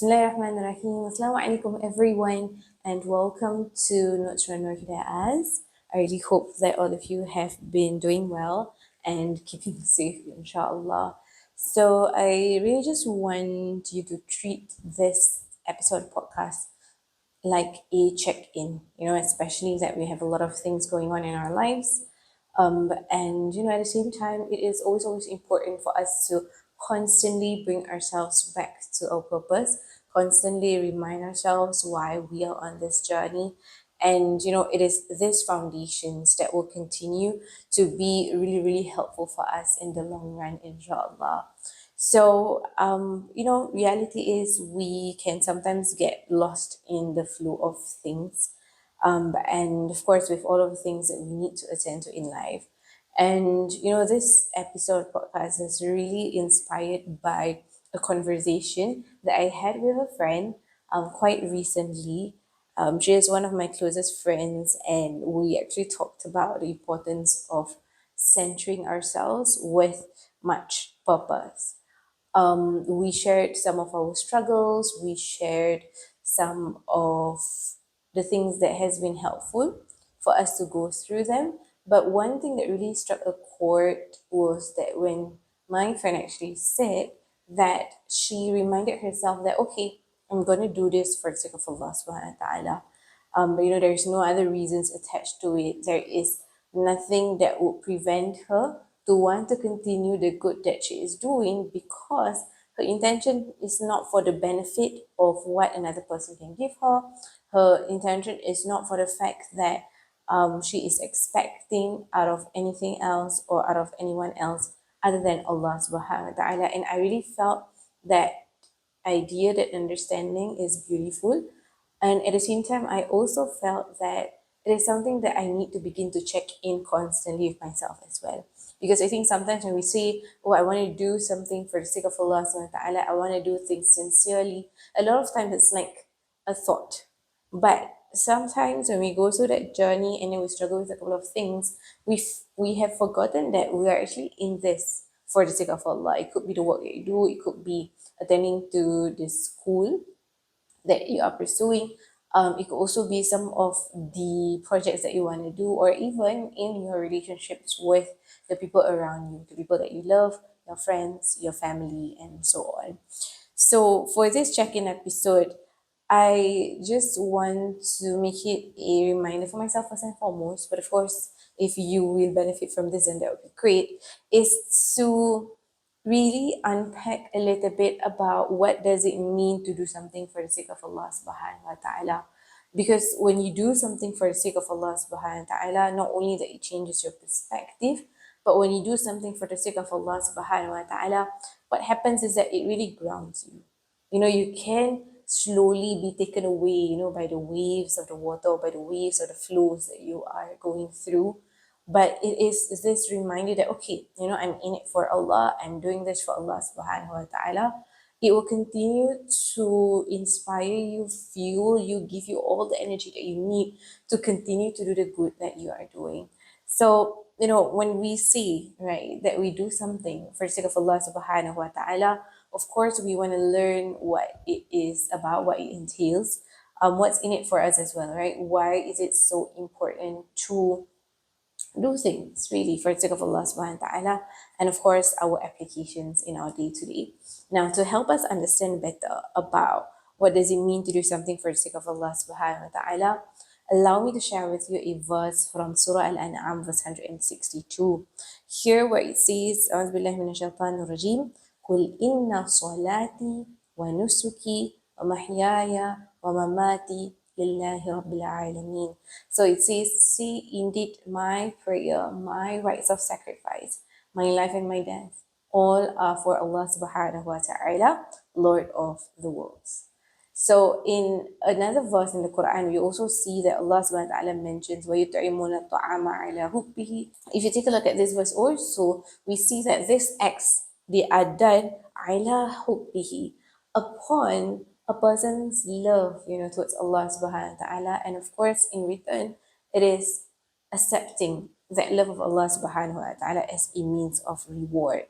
Bismillahirrahmanirrahim. Assalamu alaikum everyone and welcome to Nurhdyhaz. I really hope that all of you have been doing well and keeping safe, insyaAllah. So I really just want you to treat this episode podcast like a check-in, especially that we have a lot of things going on in our lives. And at the same time, it is always important for us to constantly bring ourselves back to our purpose, constantly remind ourselves why we are on this journey. And it is these foundations that will continue to be really, really helpful for us in the long run, inshallah. So, reality is we can sometimes get lost in the flow of things. And of course, with all of the things that we need to attend to in life. And, this episode podcast is really inspired by a conversation that I had with a friend quite recently. She is one of my closest friends, and we actually talked about the importance of centering ourselves with much purpose. We shared some of our struggles, we shared some of the things that has been helpful for us to go through them. But one thing that really struck a chord was that when my friend actually said that she reminded herself that, okay, I'm going to do this for the sake of Allah subhanahu wa ta'ala. But there's no other reasons attached to it. There is nothing that would prevent her to want to continue the good that she is doing, because her intention is not for the benefit of what another person can give her. Her intention is not for the fact that she is expecting out of anything else or out of anyone else other than Allah subhanahu wa ta'ala. And I really felt that idea, that understanding is beautiful. And at the same time, I also felt that it is something that I need to begin to check in constantly with myself as well. Because I think sometimes when we say, oh, I want to do something for the sake of Allah subhanahu wa ta'ala, I want to do things sincerely, a lot of times it's like a thought. But sometimes when we go through that journey and then we struggle with a couple of things, we have forgotten that we are actually in this for the sake of Allah. It could be the work that you do, it could be attending to the school that you are pursuing. It could also be some of the projects that you want to do, or even in your relationships with the people around you, the people that you love, your friends, your family, and so on. So for this check-in episode, I just want to make it a reminder for myself first and foremost, but of course, if you will benefit from this, then that would be great, is to really unpack a little bit about what does it mean to do something for the sake of Allah subhanahu wa ta'ala. Because when you do something for the sake of Allah subhanahu wa ta'ala, not only that it changes your perspective, but when you do something for the sake of Allah subhanahu wa ta'ala, what happens is that it really grounds you. You can slowly be taken away, by the waves of the water, or by the waves of the flows that you are going through. But it is this reminder that, okay, I'm in it for Allah, I'm doing this for Allah subhanahu wa ta'ala. It will continue to inspire you, fuel you, give you all the energy that you need to continue to do the good that you are doing. So, when we say, right, that we do something for the sake of Allah subhanahu wa ta'ala, of course, we want to learn what it is about, what it entails, what's in it for us as well, right? Why is it so important to do things really for the sake of Allah subhanahu wa ta'ala, and of course our applications in our day-to-day. Now, to help us understand better about what does it mean to do something for the sake of Allah subhanahu wa ta'ala, allow me to share with you a verse from Surah Al-An'am, verse 162. Here where it says, أعوذ بالله من الشيطان الرجيم قل إن صلاتي ونسكي ومحياي ومماتي Lillahi Rabbil Alameen. So it says, see, indeed my prayer, my rites of sacrifice, my life and my death, all are for Allah subhanahu wa ta'ala, Lord of the worlds. So in another verse in the Quran, we also see that Allah subhanahu wa ta'ala mentions وَيُطْعِمُونَ الطَّعَامَ عَلَى حُبِّهِ. If you take a look at this verse also, we see that these acts, they are done عَلَى حُبِّهِ, upon a person's love, towards Allah subhanahu wa ta'ala. And of course, in return, it is accepting that love of Allah subhanahu wa ta'ala as a means of reward.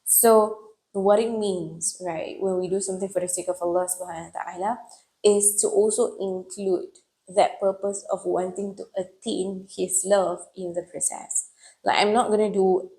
So what it means, right, when we do something for the sake of Allah subhanahu wa ta'ala, is to also include that purpose of wanting to attain His love in the process. Like, I'm not going to do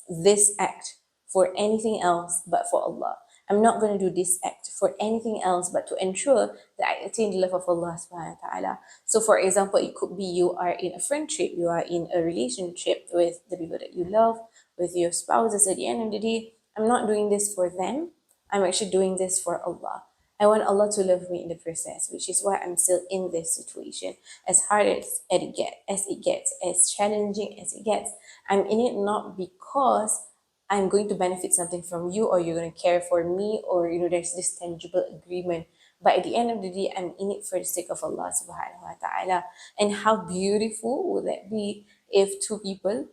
this act for anything else but for Allah. I'm not going to do this act for anything else but to ensure that I attain the love of Allah subhanahu wa ta'ala. So for example, it could be you are in a friendship, you are in a relationship with the people that you love, with your spouses. At the end of the day, I'm not doing this for them. I'm actually doing this for Allah. I want Allah to love me in the process, which is why I'm still in this situation. As hard as it gets, as challenging as it gets, I'm in it not because I'm going to benefit something from you, or you're going to care for me, or there's this tangible agreement. But at the end of the day, I'm in it for the sake of Allah subhanahu wa ta'ala. And how beautiful would that be if two people,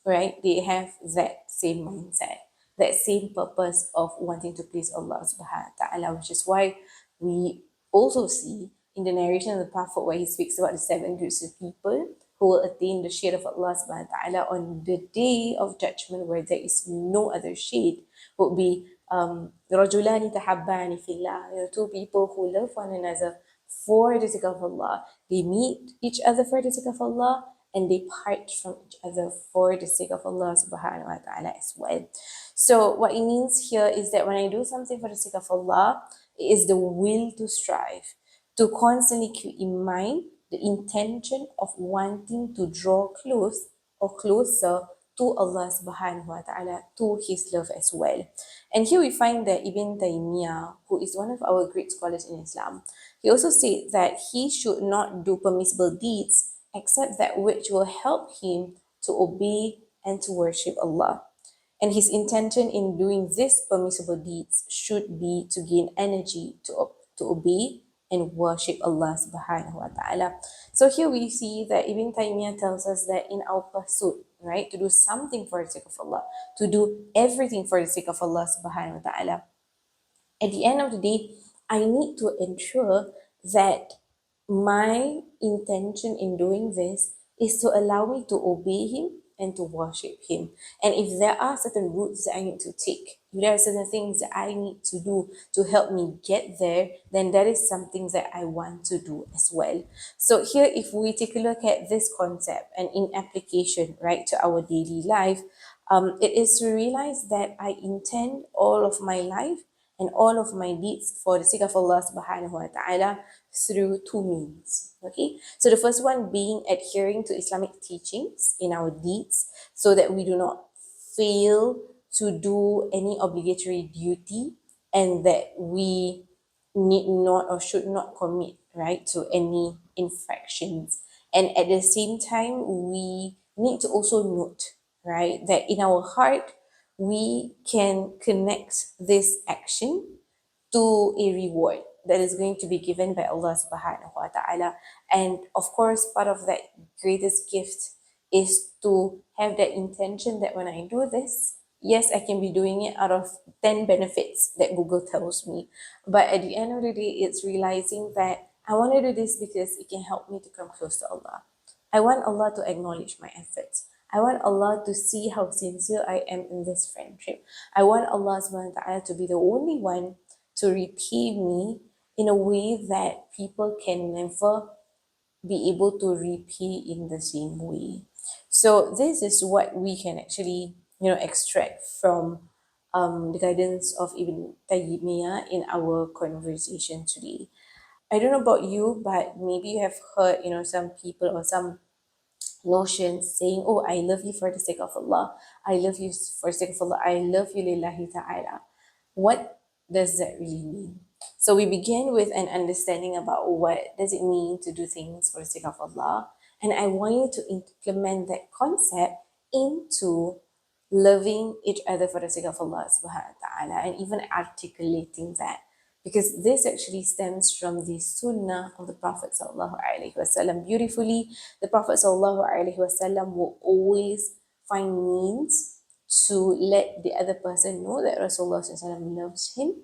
right, they have that same mindset, that same purpose of wanting to please Allah subhanahu wa ta'ala, which is why we also see in the narration of the Prophet where he speaks about the 7 groups of people who will attain the shade of Allah subhanahu wa ta'ala on the day of judgment, where there is no other shade, would be رَجُلَانِ تَحَبَّانِ فِي اللَّهِ, two people who love one another for the sake of Allah. They meet each other for the sake of Allah, and they part from each other for the sake of Allah subhanahu wa ta'ala as well. So what it means here is that when I do something for the sake of Allah, it is the will to strive, to constantly keep in mind the intention of wanting to draw close or closer to Allah subhanahu wa ta'ala, to His love as well. And here we find that Ibn Taymiyyah, who is one of our great scholars in Islam, he also said that he should not do permissible deeds except that which will help him to obey and to worship Allah. And his intention in doing these permissible deeds should be to gain energy to obey and worship Allah subhanahu wa ta'ala. So here we see that Ibn Taymiyyah tells us that in our pursuit, right, to do something for the sake of Allah, to do everything for the sake of Allah subhanahu wa ta'ala, at the end of the day, I need to ensure that my intention in doing this is to allow me to obey Him and to worship Him. And if there are certain routes that I need to take, if there are certain things that I need to do to help me get there, then that is something that I want to do as well. So here, if we take a look at this concept and in application, right, to our daily life, it is to realize that I intend all of my life and all of my deeds for the sake of Allah subhanahu wa ta'ala through two means. Okay, so the first one being adhering to Islamic teachings in our deeds, so that we do not fail to do any obligatory duty, and that we need not or should not commit, right, to any infractions. And at the same time, we need to also note, right, that in our heart we can connect this action to a reward that is going to be given by Allah subhanahu wa ta'ala. And of course, part of that greatest gift is to have that intention that when I do this, yes, I can be doing it out of 10 benefits that Google tells me. But at the end of the day, it's realizing that I want to do this because it can help me to come close to Allah. I want Allah to acknowledge my efforts. I want Allah to see how sincere I am in this friendship. I want Allah subhanahu wa ta'ala to be the only one to repay me in a way that people can never be able to repay in the same way. So this is what we can actually, extract from the guidance of Ibn Taymiyyah in our conversation today. I don't know about you, but maybe you have heard, some people or some notions saying, oh, I love you for the sake of Allah. I love you for the sake of Allah. I love you lillahi ta'ala. What does that really mean? So we begin with an understanding about what does it mean to do things for the sake of Allah. And I want you to implement that concept into loving each other for the sake of Allah subhanahu wa ta'ala, and even articulating that, because this actually stems from the sunnah of the Prophet sallallahu alaihi wasallam. Beautifully, the Prophet sallallahu alaihi wasallam will always find means to let the other person know that Rasulullah sallallahu alaihi wasallam loves him,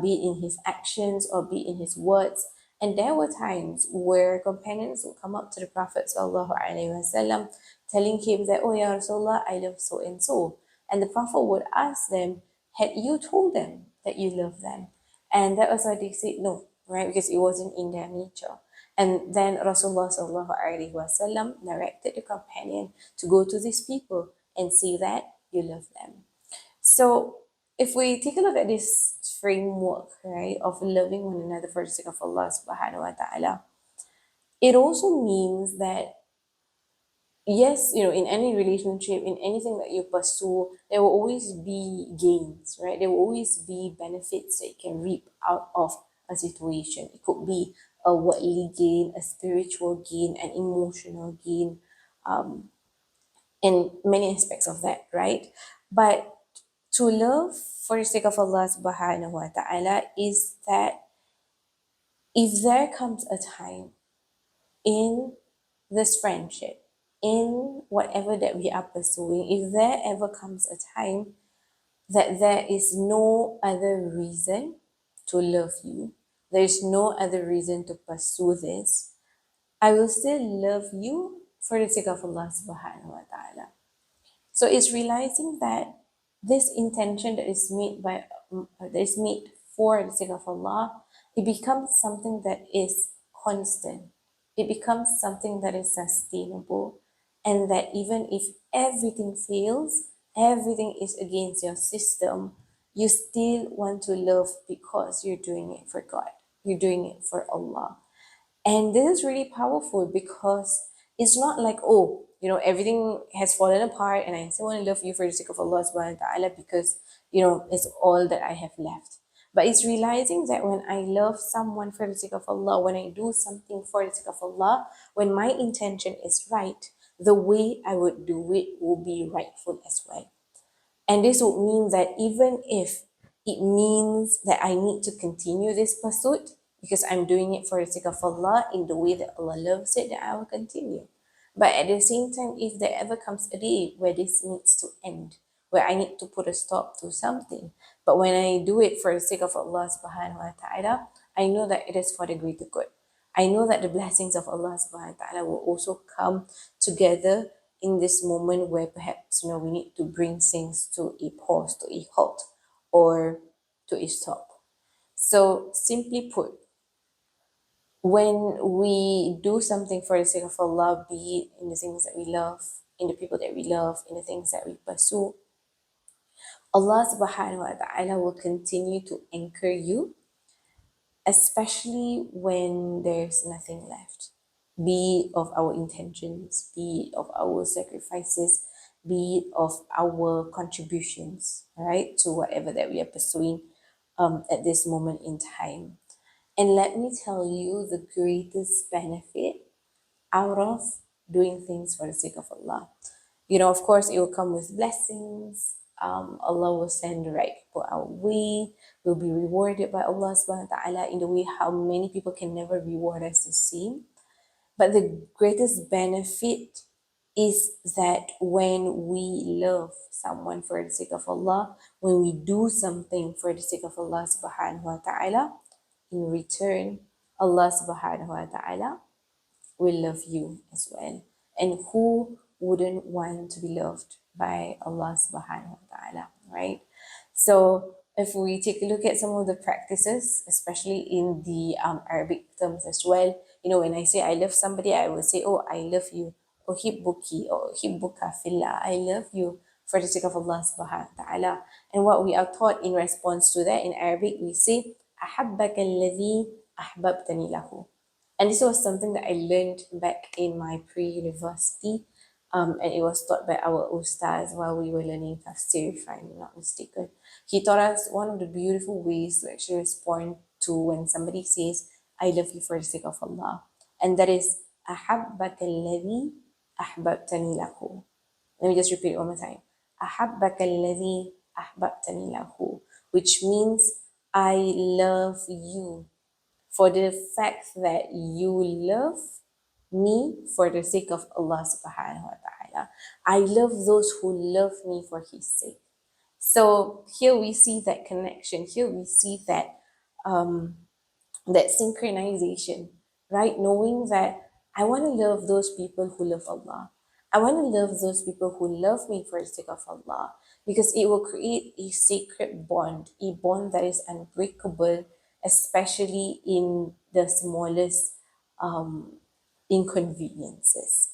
be it in his actions or be it in his words. And there were times where companions would come up to the Prophet sallallahu alaihi wasallam telling him that, oh, Ya Rasulullah, I love so and so. And the Prophet would ask them, had you told them that you love them? And that was why they said no, right? Because it wasn't in their nature. And then Rasulullah sallallahu alaihi wasallam directed the companion to go to these people and say that you love them. So if we take a look at this framework, right, of loving one another for the sake of Allah subhanahu wa ta'ala, it also means that yes, in any relationship, in anything that you pursue, there will always be gains, right? There will always be benefits that you can reap out of a situation. It could be a worldly gain, a spiritual gain, an emotional gain, and many aspects of that, right? But to love for the sake of Allah subhanahu wa ta'ala is that if there comes a time in this friendship, in whatever that we are pursuing, if there ever comes a time that there is no other reason to love you, there is no other reason to pursue this, I will still love you for the sake of Allah subhanahu wa ta'ala. So it's realizing that this intention that is made for the sake of Allah, it becomes something that is constant. It becomes something that is sustainable, and that even if everything fails, everything is against your system, you still want to love because you're doing it for God. You're doing it for Allah. And this is really powerful because it's not like, oh, everything has fallen apart and I still want to love you for the sake of Allah subhanahu wa ta'ala because, it's all that I have left. But it's realizing that when I love someone for the sake of Allah, when I do something for the sake of Allah, when my intention is right, the way I would do it will be rightful as well. And this would mean that even if it means that I need to continue this pursuit because I'm doing it for the sake of Allah in the way that Allah loves it, then I will continue. But at the same time, if there ever comes a day where this needs to end, where I need to put a stop to something, but when I do it for the sake of Allah subhanahu wa ta'ala, I know that it is for the greater good. I know that the blessings of Allah subhanahu wa ta'ala will also come together in this moment where perhaps we need to bring things to a pause, to a halt, or to a stop. So simply put, when we do something for the sake of Allah, be it in the things that we love, in the people that we love, in the things that we pursue, Allah subhanahu wa ta'ala will continue to anchor you, especially when there's nothing left, be it of our intentions, be it of our sacrifices, be it of our contributions, right, to whatever that we are pursuing at this moment in time. And let me tell you the greatest benefit out of doing things for the sake of Allah. Of course, it will come with blessings. Allah will send the right people our way. We'll be rewarded by Allah subhanahu wa ta'ala in the way how many people can never reward us the same. But the greatest benefit is that when we love someone for the sake of Allah, when we do something for the sake of Allah subhanahu wa ta'ala, in return, Allah subhanahu wa ta'ala will love you as well. And who wouldn't want to be loved by Allah subhanahu wa ta'ala, right? So if we take a look at some of the practices, especially in the Arabic terms as well, when I say I love somebody, I will say, oh, I love you, uhibbuki, or uhibbuka fillah, I love you for the sake of Allah subhanahu wa ta'ala. And what we are taught in response to that in Arabic, we say, أحبك الذي أحببتني له. And this was something that I learned back in my pre-university, and it was taught by our ustaz while we were learning tafsir, if I'm not mistaken. He taught us one of the beautiful ways to actually respond to when somebody says, I love you for the sake of Allah. And that is, أحبك الذي أحببتني له. Let me just repeat it one more time. أحبك الذي أحببتني له, which means I love you for the fact that you love me for the sake of Allah subhanahu wa ta'ala. I love those who love me for his sake. So here we see that connection. Here we see that that synchronization, right? Knowing that I want to love those people who love Allah. I want to love those people who love me for the sake of Allah. because it will create a sacred bond, a bond that is unbreakable, especially in the smallest inconveniences.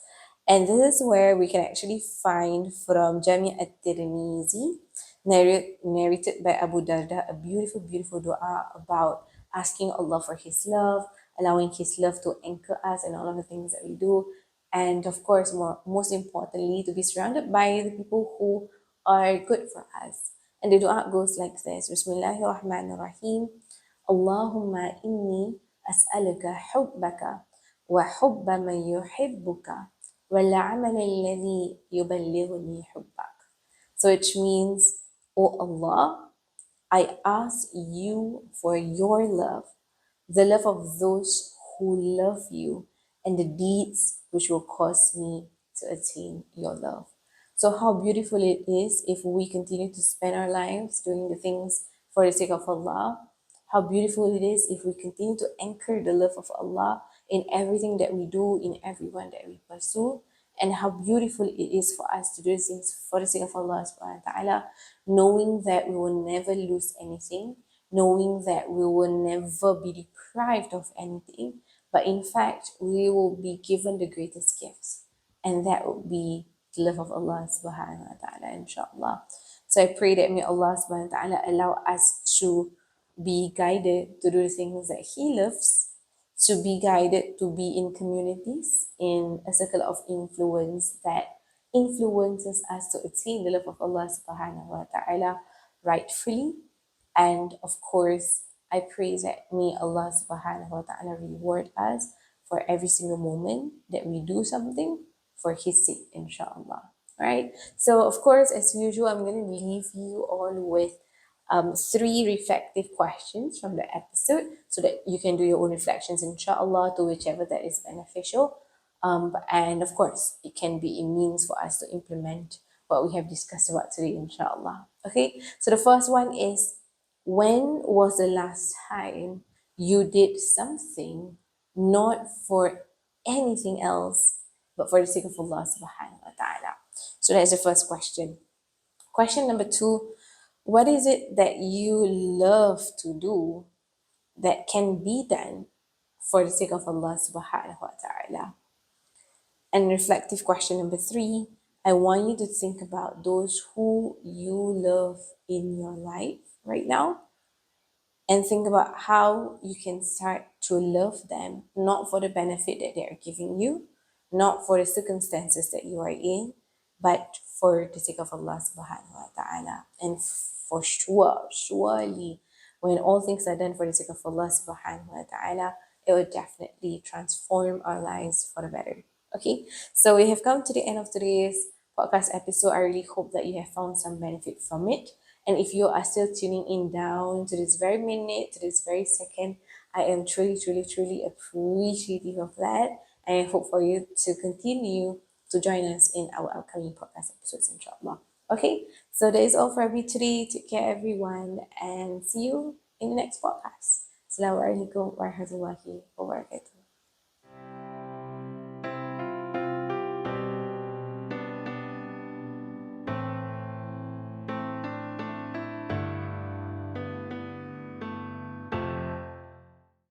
And this is where we can actually find from Jami at-Tirmizi, narrated by Abu Darda, a beautiful, beautiful dua about asking Allah for His love, allowing His love to anchor us in all of the things that we do, and of course, most importantly, to be surrounded by the people who are good for us. And the dua goes like this: Bismillahirrahmanirrahim. Allahumma inni as'aluka hubbaka wa hubba man yuhibbuka wal amal alladhi yuballighuni hubbak. So which means, O Allah, I ask you for your love, the love of those who love you, and the deeds which will cause me to attain your love. So, how beautiful it is if we continue to spend our lives doing the things for the sake of Allah. How beautiful it is if we continue to anchor the love of Allah in everything that we do, in everyone that we pursue. And how beautiful it is for us to do things for the sake of Allah subhanahu wa ta'ala, knowing that we will never lose anything, knowing that we will never be deprived of anything, but in fact, we will be given the greatest gifts, and that will be the love of Allah subhanahu wa ta'ala, insyaAllah. So I pray that may Allah subhanahu wa ta'ala allow us to be guided to do the things that He loves, to be guided to be in communities, in a circle of influence that influences us to attain the love of Allah subhanahu wa ta'ala rightfully. And of course, I pray that may Allah subhanahu wa ta'ala reward us for every single moment that we do something for His sake, insyaAllah. Right? So, of course, as usual, I'm going to leave you all with 3 reflective questions from the episode so that you can do your own reflections, inshallah, to whichever that is beneficial. And of course, it can be a means for us to implement what we have discussed about today, inshallah. Okay, so the first one is, when was the last time you did something not for anything else but for the sake of Allah subhanahu wa ta'ala? So that's the first question. Question number 2, what is it that you love to do that can be done for the sake of Allah subhanahu wa ta'ala? And reflective question number 3, I want you to think about those who you love in your life right now, and think about how you can start to love them, not for the benefit that they are giving you, not for the circumstances that you are in, but for the sake of Allah subhanahu wa ta'ala. And for sure, surely, when all things are done for the sake of Allah subhanahu wa ta'ala, it will definitely transform our lives for the better. Okay, so we have come to the end of today's podcast episode. I really hope that you have found some benefit from it. And if you are still tuning in down to this very minute, to this very second, I am truly, truly, truly appreciative of that. And I hope for you to continue to join us in our upcoming podcast episodes, inshallah. Okay, so that is all for me today. Take care, everyone, and see you in the next podcast. Assalamu alaikum wa rahmatullahi wa barakatuh.